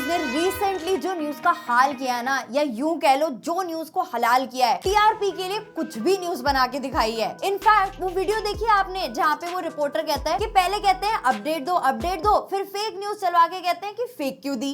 Times ने recently जो news का हाल किया है ना, या यूं कह लो जो न्यूज को हलाल किया है, टीआरपी के लिए कुछ भी न्यूज बना के दिखाई है। इनफैक्ट वो वीडियो देखी आपने जहाँ पे वो रिपोर्टर कहता है कि पहले कहते हैं अपडेट दो, फिर फेक न्यूज चलवा के कहते हैं कि फेक क्यों दी।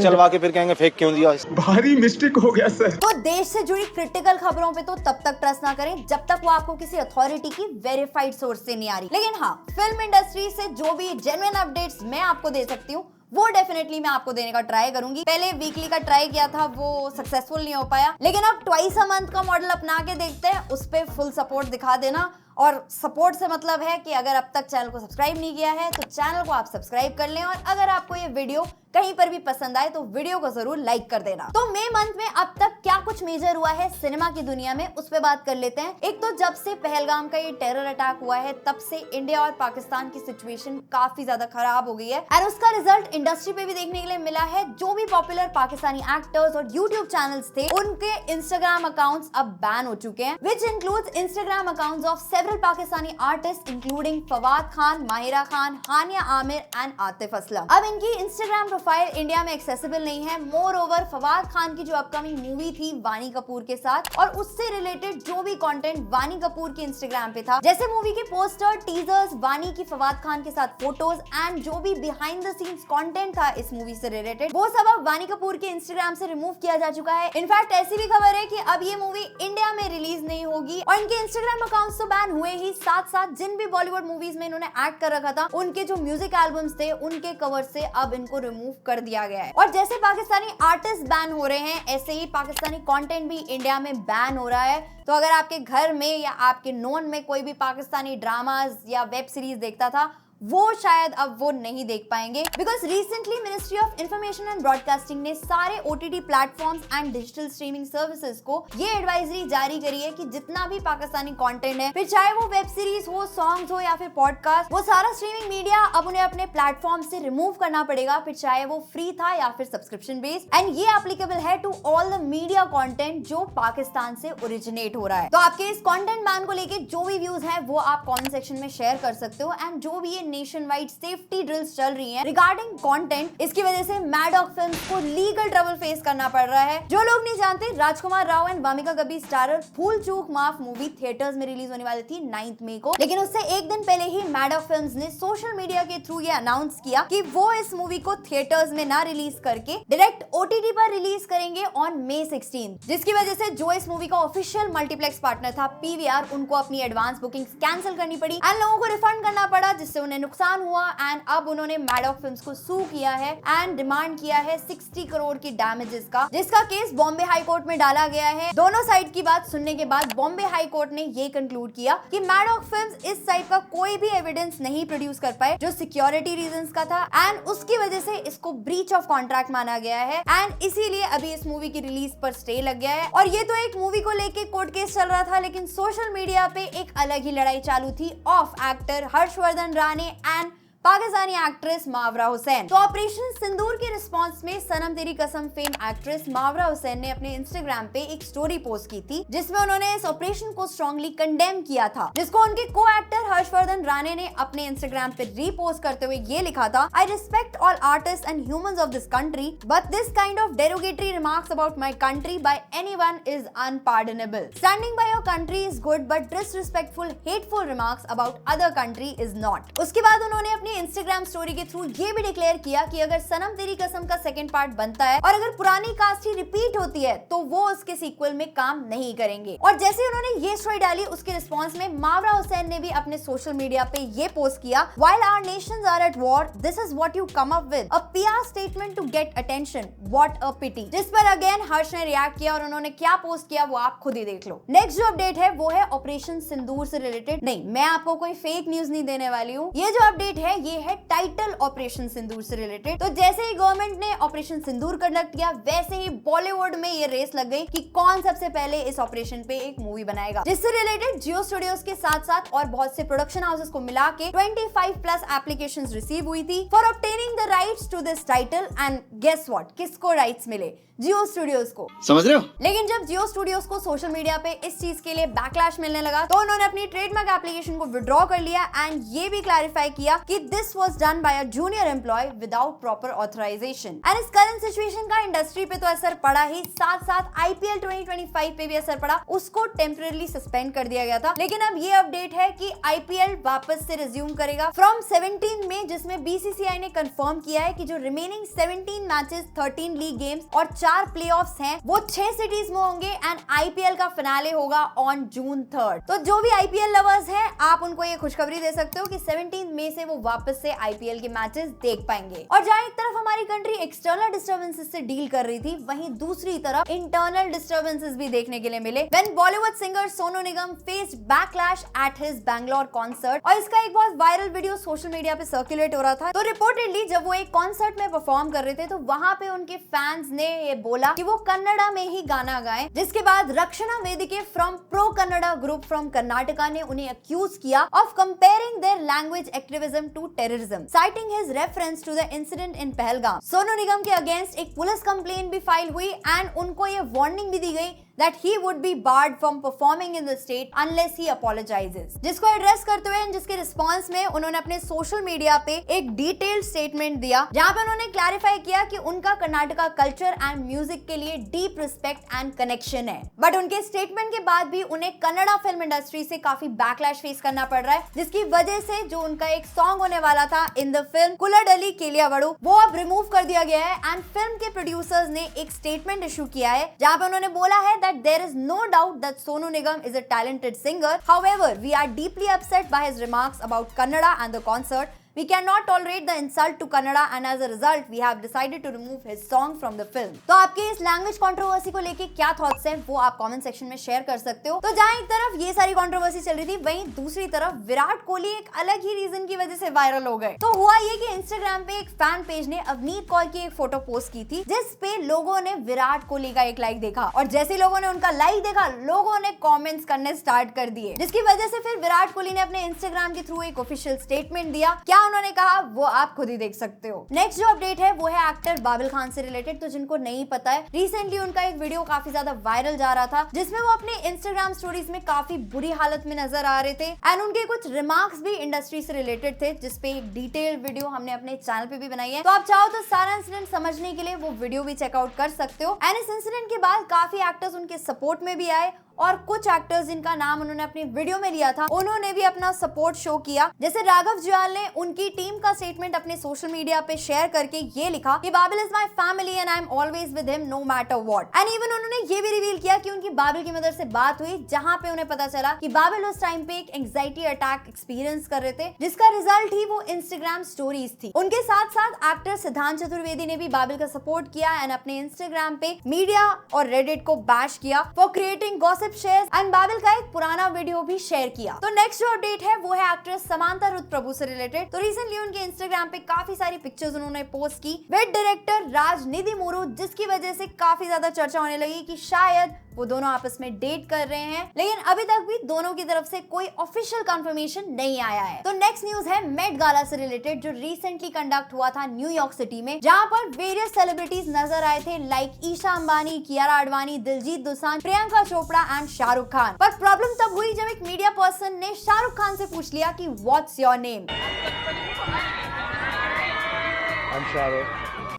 चलवा के फिर कहेंगे फेक क्यों दिया। भारी मिस्टेक हो गया सर। तो देश से जुड़ी क्रिटिकल खबरों पे तो तब तक ट्रस्ट ना करें जब तक वो आपको किसी अथॉरिटी की वेरीफाइड सोर्स से नहीं आ रही। लेकिन हाँ, फिल्म इंडस्ट्री से जो भी जेन्युइन अपडेट्स मैं आपको दे सकती हूँ वो डेफिनेटली मैं आपको देने का ट्राई करूंगी। पहले वीकली का ट्राई किया था, वो सक्सेसफुल नहीं हो पाया, लेकिन अब ट्वाइस अ मंथ का मॉडल अपना के देखते हैं। उस पे फुल सपोर्ट दिखा देना, और सपोर्ट से मतलब है कि अगर अब तक चैनल को सब्सक्राइब नहीं किया है तो चैनल को आप सब्सक्राइब कर लें, और अगर आपको ये वीडियो कहीं पर भी पसंद आए तो वीडियो को जरूर लाइक कर देना। तो मई मंथ में अब तक क्या कुछ मेजर हुआ है सिनेमा की दुनिया में, उस पे बात कर लेते हैं। एक तो जब से पहलगाम का ये टेरर अटैक हुआ है तब से इंडिया और पाकिस्तान की सिचुएशन काफी ज्यादा खराब हो गई है, और उसका रिजल्ट इंडस्ट्री पे भी देखने के लिए मिला है। जो भी पॉपुलर पाकिस्तानी एक्टर्स और यूट्यूब चैनल्स थे उनके इंस्टाग्राम अकाउंट्स अब बैन हो चुके हैं, which includes Instagram accounts of several Pakistani artist including Fawad Khan, Mahira Khan, Hania Aamir and Atif Aslam. अब इनकी इंस्टाग्राम प्रोफाइल इंडिया में एक्सेसिबल नहीं है। मोर ओवर फवाद खान की जो अपकमिंग मूवी थी वानी कपूर के साथ, और उससे रिलेटेड जो भी कंटेंट वानी कपूर के इंस्टाग्राम पे था, जैसे मूवी के पोस्टर, टीजर्स, वानी की फवाद खान के साथ फोटोज एंड जो भी बिहाइंड द सीन्स कंटेंट था इस मूवी से रिलेटेड, वो सब अब वानी कपूर के इंस्टाग्राम से रिमूव किया जा चुका है। इनफैक्ट ऐसी भी खबर है कि अब ये मूवी इंडिया में रिलीज नहीं होगी, और इनके इंस्टाग्राम अकाउंट्स तो बैन हुए ही, साथ साथ जिन भी बॉलीवुड मूवीज में इन्होंने एक्ट कर रखा था उनके जो म्यूजिक एल्बम्स थे उनके कवर से अब इनको रिमूव कर दिया गया है। और जैसे पाकिस्तानी आर्टिस्ट बैन हो रहे हैं, ऐसे ही पाकिस्तानी कंटेंट भी इंडिया में बैन हो रहा है। तो अगर आपके घर में या आपके नोन में कोई भी पाकिस्तानी ड्रामाज या वेब सीरीज देखता था, वो शायद अब वो नहीं देख पाएंगे, because recently ministry of information and broadcasting ने सारे OTT platforms and digital streaming services को ये एडवाइजरी जारी करी है कि जितना भी पाकिस्तानी कंटेंट है, फिर चाहे वो वेब सीरीज हो, सॉन्ग्स हो या फिर पॉडकास्ट, वो सारा स्ट्रीमिंग मीडिया अब उन्हें अपने प्लेटफॉर्म से रिमूव करना पड़ेगा, फिर चाहे वो फ्री था या फिर सब्सक्रिप्शन बेस्ड। एंड ये एप्लीकेबल है to all the media content जो पाकिस्तान से ओरिजिनेट हो रहा है। तो आपके इस कंटेंट बैन को लेके जो भी व्यूज है वो आप कमेंट सेक्शन में शेयर कर सकते हो। एंड जो भी ये नेशन वाइड सेफ्टी ड्रिल्स चल रही हैं रिगार्डिंग कंटेंट, इसकी वजह से मैड डॉग फिल्म्स को लीगल ट्रबल फेस करना पड़ रहा है। जो लोग नहीं जानते, राजकुमार राव एंड वामिका गब्बी स्टारर फूल चूक माफ मूवी थिएटर्स में रिलीज होने वाली थी 9 मई को, लेकिन उससे एक दिन पहले ही मैड डॉग फिल्म्स ने सोशल मीडिया के थ्रू ये अनाउंस किया कि वो इस मूवी को थिएटर्स में ना रिलीज करके डायरेक्ट ओटीटी पर रिलीज करेंगे ऑन May 16, जिसकी वजह से जो इस मूवी का ऑफिशियल मल्टीप्लेक्स पार्टनर था पीवीआर, उनको अपनी एडवांस बुकिंग्स कैंसिल करनी पड़ी एंड लोगों को रिफंड करना पड़ा, जिससे उन्हें नुकसान हुआ। एंड अब उन्होंने मैड डॉग फिल्म्स को सू किया है एंड डिमांड किया है 60 करोड़ की डैमेजेस का, जिसका केस बॉम्बे हाई कोर्ट में डाला गया है। दोनों साइड की बात सुनने के बाद बॉम्बे हाई कोर्ट ने ये कंक्लूड किया कि मैड डॉग फिल्म्स इस टाइप का कोई भी एविडेंस नहीं प्रोड्यूस कर पाए जो सिक्योरिटी रीजंस का था, एंड उसकी वजह से इसको ब्रीच ऑफ कॉन्ट्रैक्ट माना गया है, एंड इसीलिए अभी इस मूवी की रिलीज पर स्टे लग गया है। और ये तो एक मूवी को लेके कोर्ट केस चल रहा था, लेकिन सोशल मीडिया पे एक अलग ही लड़ाई चालू थी of actor Harshvardhan Rane and Pakistani actress Mawra Hocane. तो ऑपरेशन सिंदूर के रिस्पांस में सनम तेरी कसम फेम एक्ट्रेस मावरा हुसैन ने अपने इंस्टाग्राम पे एक स्टोरी पोस्ट की थी, जिसमें उन्होंने इस ऑपरेशन को स्ट्रांगली कंडेम किया था, जिसको उनके को एक्टर हर्षवर्धन राणे ने अपने इंस्टाग्राम पे रीपोस्ट करते हुए ये लिखा था, I respect all artist and humans of this country, but this kind of derogatory remarks about my country bye anyone is unpardonable. Standing by your country is good, but disrespectful hateful remarks about other country is not. उसके बाद उन्होंने अपनी Instagram story के through ये भी declare किया कि अगर सनम तेरी कसम का सेकंड पार्ट बनता है और अगर पुरानी कास्ट ही रिपीट होती है तो वो उसके सीक्वल में काम नहीं करेंगे। और जैसे उन्होंने ये स्टोरी डाली, उसके रिस्पांस में मावरा हुसैन ने भी अपने सोशल मीडिया पे ये पोस्ट किया, while our nations are at war, this is what you come up with, a PR statement to get attention, what a pity. जिस पर अगेन हर्ष ने रिएक्ट किया और उन्होंने क्या पोस्ट किया वो आप खुद ही देख लो। नेक्स्ट जो अपडेट है वो है ऑपरेशन सिंदूर से रिलेटेड। नहीं, मैं आपको कोई फेक न्यूज नहीं देने वाली हूँ। ये जो अपडेट है ये है टाइटल ऑपरेशन सिंदूर से रिलेटेड। तो जैसे ही गवर्नमेंट ने ऑपरेशन सिंदूर कंडक्ट किया, वैसे ही बॉलीवुड में ये रेस लग गई कि कौन सबसे पहले इस ऑपरेशन पे एक मूवी बनाएगा, जिससे रिलेटेड जियो स्टूडियोज के साथ साथ और बहुत से प्रोडक्शन हाउसेस को मिला के 25+ एप्लीकेशंस रिसीव हुई थी for obtaining the rights to this title. And guess what, किसको राइट्स मिले? जियो स्टूडियोज को। समझ रहे हो? लेकिन जब जियो स्टूडियोज को सोशल मीडिया पे इस चीज के लिए बैकलैश मिलने लगा तो उन्होंने अपनी ट्रेडमार्क एप्लीकेशन को विड्रॉ कर लिया एंड ये भी क्लैरिफाई किया कि this was done by a junior employee without proper authorization. And इस current situation का इंडस्ट्री पे तो असर पड़ा ही, साथ साथ IPL 2025 पे भी असर पड़ा, उसको टेम्परेली सस्पेंड कर दिया गया था। लेकिन अब ये अपडेट है कि IPL वापस से रिज्यूम करेगा फ्रॉम 17 मई, जिसमें BCCI ने कंफर्म किया है कि जो रिमेनिंग 17 मैचेस, 13 लीग गेम्स और 4 प्लेऑफ्स हैं वो 6 सिटीज में होंगे एंड IPL का फिनाले होगा ऑन जून 3rd। तो जो भी IPL लवर्स हैं, आप उनको ये खुशखबरी दे सकते हो कि 17 मई से वो वापस से IPL के मैचेस देख पाएंगे। और जहां एक तरफ हमारी कंट्री एक्सटर्नल डिस्टर्बेंसेस से डील कर रही थी, वहीं दूसरी तरफ इंटरनल डिस्टर्बेंसेस भी देखने के लिए मिले when Bollywood singer Sonu Nigam faced backlash at his Bangalore concert. और इसका एक बहुत वायरल वीडियो सोशल मीडिया पे सर्कुलेट हो रहा था। तो रिपोर्टेडली जब वो एक कॉन्सर्ट में परफॉर्म कर रहे थे तो वहां पे उनके फैंस ने ये बोला कि वो कन्नड़ा में ही गाना गाएं, जिसके बाद Rakshana Vedike from pro Kannada group from Karnataka ने उन्हें अक्यूज किया of comparing their language activism to terrorism, citing his reference to the incident in Pahalgam. Sonu Nigam के अगेंस्ट एक पुलिस कंप्लेन भी फाइल हुई एंड उनको ये वार्निंग भी दी गई that he would be barred from performing in the state unless he apologizes, जिसको address करते हुए जिसके रिस्पांस में उन्होंने अपने सोशल मीडिया पे एक डिटेल्ड स्टेटमेंट दिया, जहां पे उन्होंने क्लैरिफाई किया कि उनका कर्नाटका कल्चर एंड म्यूजिक के लिए डीप रिस्पेक्ट एंड कनेक्शन है। बट उनके स्टेटमेंट के बाद भी उन्हें कन्नड़ा फिल्म इंडस्ट्री से काफी बैकलैश फेस करना पड़ रहा है, जिसकी वजह से जो उनका एक सॉन्ग होने वाला था इन द फिल्म कुलडली केलियावड़ू, वो अब रिमूव कर दिया गया है। एंड फिल्म के प्रोड्यूसर्स ने एक स्टेटमेंट इशू किया है जहां पे उन्होंने बोला है that there is no doubt that Sonu Nigam is a talented singer. However, we are deeply upset by his remarks about Kannada and the concert. We cannot tolerate the insult to Kannada and as a result, we have decided to remove his song from the film. तो आपके इस language controversy को लेके क्या thoughts हैं वो आप comment section में शेयर कर सकते हो। तो जहां एक तरफ ये सारी कंट्रोवर्सी चल रही थी, वहीं दूसरी तरफ विराट कोहली एक अलग ही रीजन की वजह से वायरल हो गए। तो हुआ ये कि इंस्टाग्राम पे एक फैन पेज ने अवनीत कौर की एक फोटो पोस्ट की थी, जिस पे लोगों ने विराट कोहली का एक लाइक देखा और जैसे लोगों ने उनका लाइक देखा, लोगों ने कॉमेंट्स करने स्टार्ट कर दिए, जिसकी वजह से फिर विराट कोहली ने अपने इंस्टाग्राम के थ्रू एक ऑफिशियल स्टेटमेंट दिया। क्या उन्होंने कहा वो आप खुद ही देख सकते हो। नेक्स्ट जो अपडेट है वो है एक्टर बाबिल खान से रिलेटेड। तो जिनको नहीं पता है, रिसेंटली उनका एक वीडियो काफी ज्यादा वायरल जा रहा था, जिसमें वो अपने इंस्टाग्राम स्टोरीज में काफी बुरी हालत में नजर आ रहे थे एंड उनके कुछ रिमार्क्स भी इंडस्ट्री से रिलेटेड थे, जिसपे एक डिटेल्ड वीडियो हमने अपने चैनल पे भी बनाई है। तो आप चाहो तो सारा इंसिडेंट समझने के लिए वो वीडियो भी चेकआउट कर सकते हो। एंड इस इंसिडेंट के बाद काफी एक्टर्स उनके सपोर्ट में भी आए और कुछ एक्टर्स जिनका नाम उन्होंने अपनी वीडियो में लिया था, उन्होंने भी अपना सपोर्ट शो किया। जैसे राघव जुयाल ने उनकी टीम का स्टेटमेंट अपने सोशल मीडिया पे शेयर करके ये लिखा कि Babil is my family and I am always with him no matter what. And even उन्होंने ये भी रिवील किया कि उनकी बाबिल की मदर से बात हुई, जहां पे उन्हें पता चला कि बाबिल उस टाइम पे एक एंजाइटी अटैक एक्सपीरियंस कर रहे थे, जिसका रिजल्ट ही वो इंस्टाग्राम स्टोरीज थी। उनके साथ साथ एक्टर सिद्धांत चतुर्वेदी ने भी बाबिल का सपोर्ट किया एंड अपने इंस्टाग्राम पे मीडिया और रेडिट को बैश किया for creating gossip shares and Babil का एक पुराना वीडियो भी शेयर किया। तो नेक्स्ट जो अपडेट है वो है एक्ट्रेस समांता रुथ प्रभु से रिलेटेड। तो रिसेंटली उनके इंस्टाग्राम पे काफी सारी पिक्चर्स उन्होंने पोस्ट की विद डायरेक्टर राज निधिमुरु, जिसकी वजह से काफी ज्यादा चर्चा होने लगी कि शायद वो दोनों आपस में डेट कर रहे हैं, लेकिन अभी तक भी दोनों की तरफ से कोई ऑफिशियल कंफर्मेशन नहीं आया है। तो नेक्स्ट न्यूज है मेट गाला से रिलेटेड, जो रिसेंटली कंडक्ट हुआ था न्यूयॉर्क सिटी में, जहां पर वेरियस सेलिब्रिटीज नजर आए थे लाइक ईशा अंबानी, कियारा आडवाणी, दिलजीत दोसांझ, प्रियंका चोपड़ा एंड शाहरुख खान। पर प्रॉब्लम तब हुई जब एक मीडिया पर्सन ने शाहरुख खान से पूछ लिया कि व्हाट्स योर नेम।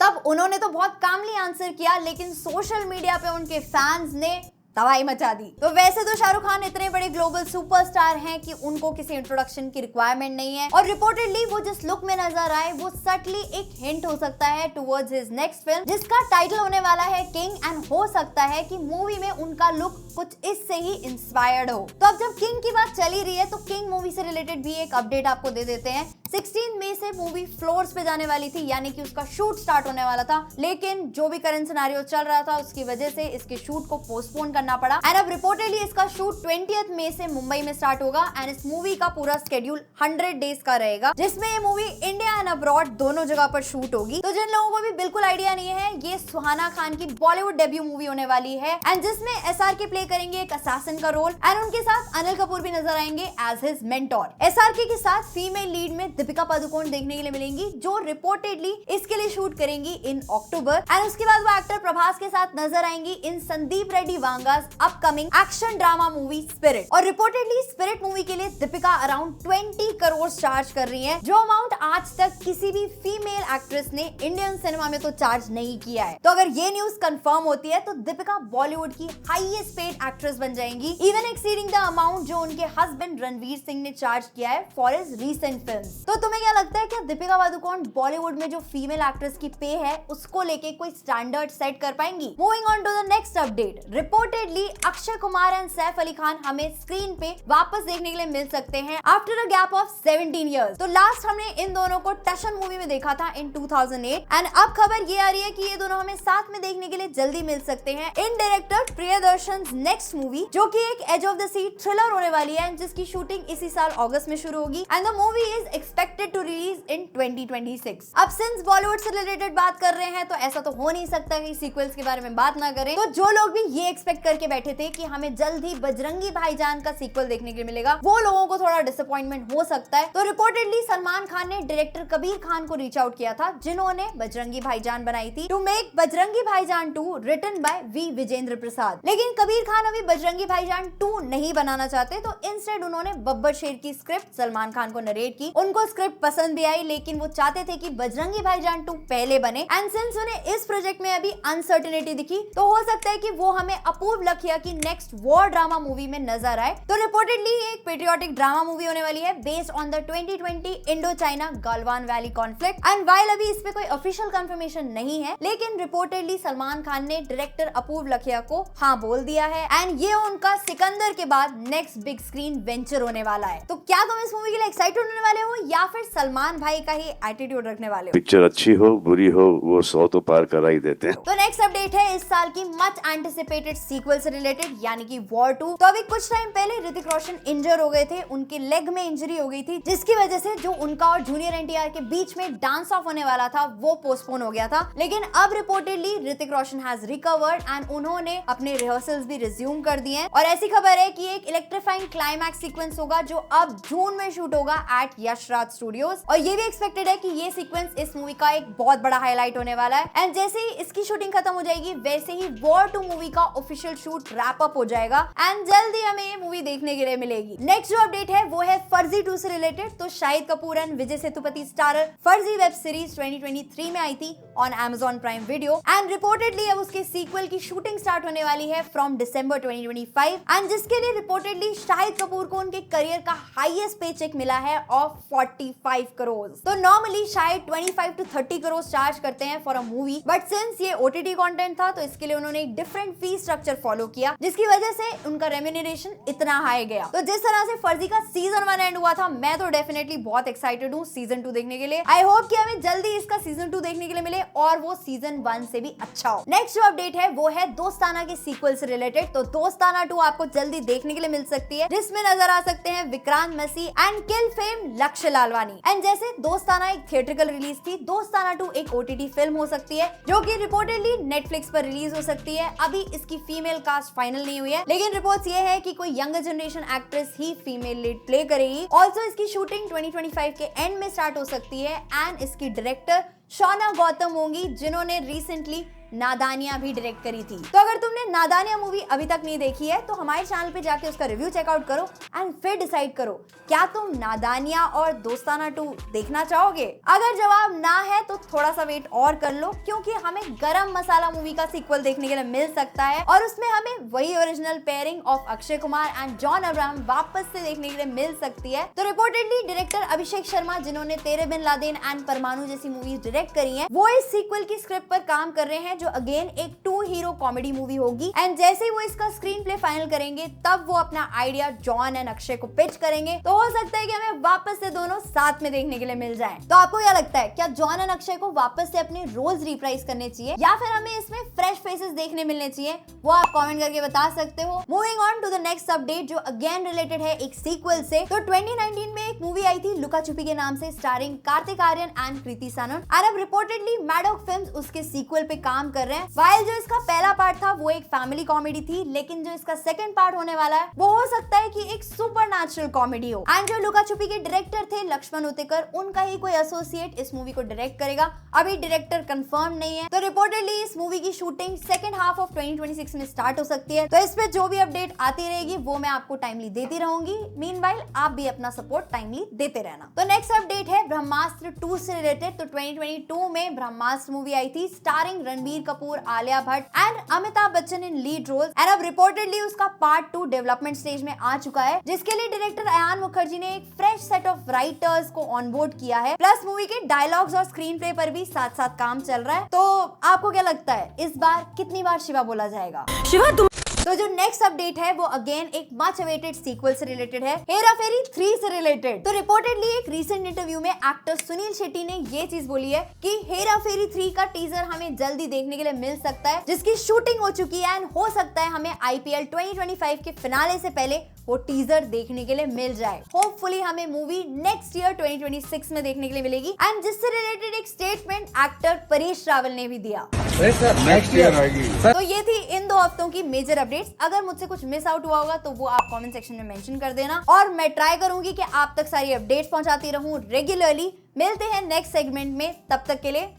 तब उन्होंने तो बहुत कामली आंसर किया, लेकिन सोशल मीडिया पे उनके फैंस ने तबाही मचा दी। तो वैसे तो शाहरुख खान इतने बड़े ग्लोबल सुपरस्टार हैं कि उनको किसी इंट्रोडक्शन की रिक्वायरमेंट नहीं है, और रिपोर्टेडली वो जिस लुक में नजर आए वो सटली एक हिंट हो सकता है टुवर्ड्स हिज नेक्स्ट फिल्म, जिसका टाइटल होने वाला है किंग। एंड हो सकता है कि मूवी में उनका लुक कुछ इससे ही इंस्पायर्ड हो। तो अब जब किंग की बात चली रही है तो किंग मूवी से रिलेटेड भी एक अपडेट आपको दे देते हैं। 16 मई से मूवी फ्लोर्स पे जाने वाली थी, यानी कि उसका शूट स्टार्ट होने वाला था, लेकिन जो भी करंट सिनेरियो चल रहा था उसकी वजह से इसके शूट को पोस्टपोन करना पड़ा। एंड अब रिपोर्टेडली इसका शूट 20 मई से मुंबई में स्टार्ट होगा एंड इस मूवी का पूरा स्केड्यूल 100 डेज का रहेगा, जिसमें ये मूवी इंडिया एंड अब्रॉड दोनों जगह पर शूट होगी। तो जिन लोगों को भी बिल्कुल आइडिया नहीं है, ये सुहाना खान की बॉलीवुड डेब्यू मूवी होने वाली है एंड जिसमें SRK प्ले करेंगे एक असैसिन का रोल एंड उनके साथ अनिल कपूर भी नजर आएंगे एज हिज मेंटोर। SRK के साथ फीमेल लीड में दीपिका पादुकोण देखने के लिए मिलेंगी, जो रिपोर्टेडली इसके लिए शूट करेंगी इन अक्टूबर। एंड उसके बाद वो एक्टर प्रभास के साथ नजर आएंगी in Sandeep Reddy Vanga Deepika's upcoming action drama movie Spirit. और रिपोर्टेडली स्पिरिट मूवी के लिए दीपिका अराउंड 20 करोड़ चार्ज कर रही है, जो अमाउंट आज तक किसी भी फीमेल एक्ट्रेस ने इंडियन सिनेमा में तो चार्ज नहीं किया है। तो अगर ये न्यूज कंफर्म होती है तो दीपिका बॉलीवुड की हाईएस्ट पेड एक्ट्रेस बन जाएंगी, इवन एक्सीडिंग द अमाउंट जो उनके हस्बैंड रणवीर सिंह ने चार्ज किया है फॉर हिज रीसेंट फिल्म्स। तो तुम्हें क्या लगता है, क्या दीपिका पादुकोण बॉलीवुड में जो फीमेल एक्ट्रेस की पे है उसको लेके कोई स्टैंडर्ड सेट कर पाएंगी? Moving on to the next update, reportedly Akshay Kumar and Saif Ali Khan हमें स्क्रीन पे वापस देखने के लिए मिल सकते हैं after a gap of 17 years. तो लास्ट हमने इन दोनों को टशन मूवी में देखा था इन 2008 एंड अब खबर ये आ रही है कि ये दोनों हमें साथ में देखने के लिए जल्दी मिल सकते हैं in director Priyadarshan next movie, जो कि एक edge of the seat thriller होने वाली है जिसकी शूटिंग इसी साल अगस्त में शुरू होगी and the movie is expected to release in 2026। अब सिंस बॉलीवुड से रिलेटेड बात कर रहे हैं तो ऐसा तो हो नहीं सकता कि सीक्वल्स के बारे में बात ना करें। तो जो लोग भी ये एक्सपेक्ट करके बैठे थे कि हमें जल्द ही बजरंगी भाईजान का सीक्वल देखने के लिए मिलेगा, वो लोगों को थोड़ा डिसअपॉइंटमेंट हो सकता है। तो रिपोर्टेडली सलमान खान ने डायरेक्टर कबीर खान को रीच आउट किया था, जिन्होंने बजरंगी भाईजान बनाई थी, टू मेक बजरंगी भाईजान 2 written by we Vijendra Prasad. लेकिन कबीर खान अभी बजरंगी भाईजान 2 नहीं बनाना चाहते, तो इंस्टेड उन्होंने बब्बर शेर की स्क्रिप्ट सलमान खान को नरेट की। उनको स्क्रिप्ट पसंद भी आई, लेकिन वो चाहते थे कि बजरंगी भाईजान 2 पहले बने एंड सिंस उन्हें इस प्रोजेक्ट में अभी अनसर्टेनिटी दिखी, तो हो सकता है कि वो हमें अपूर्व लखिया की नेक्स्ट वॉर ड्रामा मूवी में नजर आए। तो रिपोर्टेडली एक पेट्रियोटिक ड्रामा मूवी होने वाली है based on the 2020 Indo China Galwan valley conflict and while अभी इस पे कोई ऑफिशियल कंफर्मेशन नहीं है, लेकिन रिपोर्टेडली सलमान खान ने डायरेक्टर अपूर्व लखिया को हाँ बोल दिया है एंड ये उनका सिकंदर के बाद नेक्स्ट बिग स्क्रीन वेंचर होने वाला है। तो क्या तुम इस मूवी के लिए एक्साइटेड होने वाले हो या फिर सलमान भाई का ही एटीट्यूड रखने वाले हो? पिक्चर अच्छी हो बुरी हो वो 100 तो पार करा ही देते हैं। तो नेक्स्ट अपडेट है इस साल की मच एंटिसिपेटेड सीक्वल से रिलेटेड, यानी कि वॉर 2। तो अभी कुछ टाइम पहले ऋतिक रोशन इंजर हो गए थे, उनके लेग में इंजरी हो गई थी, जिसकी वजह से जो उनका और जूनियर एनटीआर के बीच में डांस ऑफ होने वाला था वो पोस्टपोन हो गया था। लेकिन अब reportedly Hrithik Roshan has recovered and उन्होंने अपने रिहर्सल्स भी रिज्यूम कर दिए हैं और ऐसी खबर है कि एक इलेक्ट्रीफाइंग क्लाइमैक्स सीक्वेंस होगा जो अब जून में शूट होगा एट यशराज स्टूडियोज और ये भी एक्सपेक्टेड है कि ये सीक्वेंस इस मूवी का एक बहुत बड़ा हाईलाइट होने वाला है एंड जैसे ही इसकी शूटिंग खत्म हो जाएगी वैसे ही वॉर 2 मूवी का ऑफिशियल शूट रैप अप हो जाएगा एंड जल्दी हमें ये मूवी देखने के लिए मिलेगी। नेक्स्ट जो अपडेट है वो है फर्जी 2 से रिलेटेड। तो शाहिद कपूर एंड विजय सेतुपति स्टारर फर्जी वेब सीरीज 2023 में आई थी on Amazon prime video and reportedly अब उसके सीक्वल की शूटिंग स्टार्ट होने वाली है फ्रॉम दिसंबर 2025 एंड जिसके लिए रिपोर्टेडली शाहिद कपूर को उनके करियर का हाईएस्ट पे चेक मिला है ऑफ 45 करोड़। तो नॉर्मली शायद 25 to 30 करोड़ चार्ज करते हैं for a movie, but since ये OTT कंटेंट था तो इसके लिए उन्होंने एक डिफरेंट फी स्ट्रक्चर फॉलो किया, जिसकी वजह से उनका रेम्यूनरेशन इतना हाई गया। तो जिस तरह से फर्जी का सीजन 1 एंड हुआ था, मैं तो डेफिनेटली बहुत एक्साइटेड हूँ सीजन 2 देखने के लिए। आई होप कि हमें जल्दी इसका सीजन 2 देखने के लिए मिले और वो सीजन 1 से भी अच्छा हो। नेक्स्ट जो अपडेट है वो है दोस्ताना के सीक्वल से रिलेटेड। तो दोस्ताना 2 आपको जल्दी देखने के लिए मिल सकती है, जिसमें नजर आ सकते हैं Vikrant Massey and Kill fame Lakshya Lalwani. And जैसे दोस्ताना एक थिएट्रिकल रिलीज थी, दोस्ताना 2 एक OTT फिल्म हो सकती है जो कि रिपोर्टेडली नेटफ्लिक्स पर रिलीज हो सकती है। अभी इसकी फीमेल कास्ट फाइनल नहीं हुई है, लेकिन रिपोर्ट्स ये है कि कोई यंगर जनरेशन एक्ट्रेस ही फीमेल लीड प्ले करेगी। ऑल्सो इसकी शूटिंग 2025 के एंड में स्टार्ट हो सकती है एंड इसकी डायरेक्टर शौना गौतम होंगी, जिन्होंने रिसेंटली नादानिया भी डायरेक्ट करी थी। तो अगर तुमने नादानिया मूवी अभी तक नहीं देखी है तो हमारे चैनल पे जाके उसका रिव्यू चेकआउट करो एंड फिर डिसाइड करो क्या तुम नादानिया और दोस्ताना 2 देखना चाहोगे। अगर जवाब ना है तो थोड़ा सा वेट और कर लो, क्योंकि हमें गरम मसाला मूवी का सीक्वल देखने के लिए मिल सकता है और उसमें हमें वही original pairing of Akshay Kumar and John Abraham वापस से देखने के लिए मिल सकती है। तो रिपोर्टेडली डायरेक्टर अभिषेक शर्मा, जिन्होंने तेरे बिन लादेन एंड परमाणु जैसी मूवीज डायरेक्ट करी है, वो इस सीक्वल की स्क्रिप्ट पर काम कर रहे हैं, जो अगेन एक 2 हीरो कॉमेडी मूवी होगी एंड जैसे ही वो इसका स्क्रीन प्ले फाइनल करेंगे तब वो अपना आइडिया जॉन एंड अक्षय को पिच करेंगे। तो हो सकता है कि हमें वापस से दोनों साथ में देखने के लिए मिल जाएं। तो आपको क्या लगता है, क्या जॉन एंड अक्षय को वापस से अपने रोल्स रिप्राइज करने चाहिए या फिर हमें इसमें फ्रेश फेसेस देखने मिलने चाहिए? वो आप कमेंट करके बता सकते हो। Moving on to the next update जो अगेन रिलेटेड है एक सीक्वल से। तो 2019 में एक मूवी आई थी लुका छुपी के नाम से, स्टारिंग कार्तिक आर्यन एंड कृति सनन, और अब रिपोर्टेडली मैडॉक फिल्म्स उसके सीक्वल पे काम कर रहे हैं। वाइल जो इसका पहला पार्ट था वो एक फैमिली कॉमेडी थी, लेकिन जो इसका सेकंड पार्ट होने वाला है वो हो सकता है कि एक सुपरनैचुरल कॉमेडी हो। एंड जो लुका छुपी के डायरेक्टर थे लक्ष्मण उतेकर, उनका ही कोई एसोसिएट इस मूवी को डायरेक्ट करेगा। अभी डायरेक्टर कंफर्म नहीं है, तो रिपोर्टेडली इस मूवी की शूटिंग सेकंड हाफ ऑफ 2026 में स्टार्ट हो सकती है। तो इस पे जो भी अपडेट आती रहेगी वो मैं आपको टाइमली देती रहूंगी। मीनवाइल आप भी अपना सपोर्ट टाइमली देते रहना। तो नेक्स्ट अपडेट है ब्रह्मास्त्र 2 से रिलेटेड। तो 2022 में ब्रह्मास्त्र मूवी आई थी starring Ranbir Kapoor, Alia Bhatt and Amitabh Bachchan in lead role. And अब रिपोर्टेडली उसका पार्ट 2 डेवलपमेंट स्टेज में आ चुका है, जिसके लिए डायरेक्टर अयान मुखर्जी ने एक फ्रेश सेट ऑफ राइटर्स को ऑनबोर्ड किया है। प्लस मूवी के डायलॉग्स और स्क्रीन प्ले पर भी साथ साथ काम चल रहा है। तो आपको क्या लगता है इस बार कितनी बार शिवा बोला जाएगा? शिवा तुम। तो जो नेक्स्ट अपडेट है वो अगेन एक मच अवेटेड सीक्वल से रिलेटेड है, हेरा फेरी 3 से रिलेटेड। तो रिपोर्टेडली एक रीसेंट इंटरव्यू में एक्टर सुनील शेट्टी ने ये चीज बोली है कि हेरा फेरी 3 का टीजर हमें जल्दी देखने के लिए मिल सकता है, जिसकी शूटिंग हो चुकी है एंड हो सकता है हमें IPL 2025 के फिनाले से पहले वो टीजर देखने के लिए मिल जाए। होपफुली हमें मूवी नेक्स्ट ईयर 2026 में देखने के लिए मिलेगी। एंड जिससे रिलेटेड एक स्टेटमेंट एक्टर परेश रावल ने भी दिया। नेक्स्ट ईयर आएगी। तो ये थी इन 2 हफ्तों की मेजर अपडेट्स। अगर मुझसे कुछ मिस आउट हुआ होगा तो वो आप कमेंट सेक्शन में मेंशन कर देना, और मैं ट्राई करूंगी कि आप तक सारी अपडेट्स पहुंचाती रहूं रेगुलरली। मिलते हैं नेक्स्ट सेगमेंट में, तब तक के लिए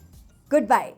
गुड बाय।